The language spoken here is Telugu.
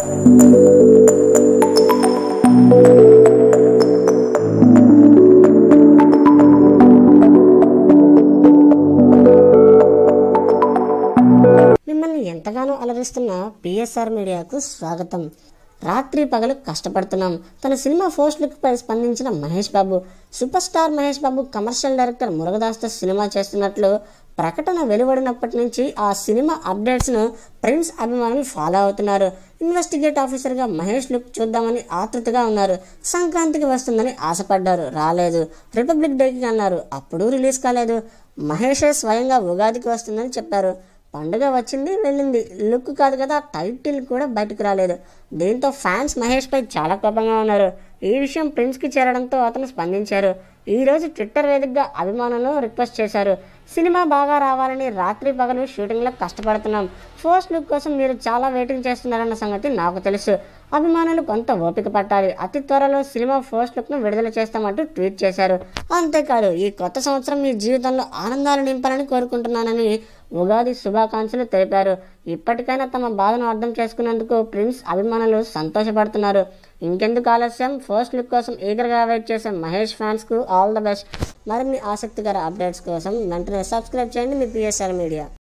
మిమ్మల్ని ఎంతగానో అలరిస్తున్న పిఎస్ఆర్ మీడియాకు స్వాగతం. రాత్రి పగలు కష్టపడుతున్నాం. తన సినిమా ఫస్ట్ లుక్ పై స్పందించిన Mahesh Babu. Super star Mahesh Babu commercial director మురుగదాస్తో cinema చేస్తున్నట్లు ప్రకటన వెలువడినప్పటి నుంచి ఆ సినిమా అప్డేట్స్ను ప్రిన్స్ అభిమానులు ఫాలో అవుతున్నారు. ఇన్వెస్టిగేట్ ఆఫీసర్గా మహేష్ లుక్ చూద్దామని ఆతృతగా ఉన్నారు. సంక్రాంతికి వస్తుందని ఆశపడ్డారు, రాలేదు. రిపబ్లిక్ డేకి అన్నారు, అప్పుడు రిలీజ్ కాలేదు. మహేషే స్వయంగా ఉగాదికి వస్తుందని చెప్పారు. పండుగ వచ్చింది, వెళ్ళింది. లుక్ కాదు కదా, టైటిల్ కూడా బయటకు రాలేదు. దీంతో ఫ్యాన్స్ మహేష్పై చాలా కోపంగా ఉన్నారు. ఈ విషయం ప్రిన్స్కి చేరడంతో అతను స్పందించారు. ఈరోజు ట్విట్టర్ వేదికగా అభిమానులను రిక్వెస్ట్ చేశారు. సినిమా బాగా రావాలని రాత్రి పగలు షూటింగ్లో కష్టపడుతున్నాం. ఫస్ట్ లుక్ కోసం మీరు చాలా వెయిటింగ్ చేస్తున్నారన్న సంగతి నాకు తెలుసు. అభిమానులు కొంత ఓపిక పట్టాలి. అతి త్వరలో సినిమా ఫస్ట్ లుక్ను విడుదల చేస్తామంటూ ట్వీట్ చేశారు. అంతేకాదు, ఈ కొత్త సంవత్సరం మీ జీవితంలో ఆనందాలు నింపాలని కోరుకుంటున్నానని ఉగాది శుభాకాంక్షలు తెలిపారు. ఇప్పటికైనా తమ బాధను అర్థం చేసుకునేందుకు ప్రిన్స్ అభిమానులు సంతోషపడుతున్నారు. ఇంకెందుకు ఆలస్యం, ఫస్ట్ లుక్ కోసం ఈగర్గా వెయిట్ చేసే మహేష్ ఫ్యాన్స్కు ఆల్ ద బెస్ట్. మరిన్ని ఆసక్తికర అప్డేట్స్ కోసం వెంటనే సబ్స్క్రైబ్ చేయండి మీ పిఎస్ఆర్ మీడియా.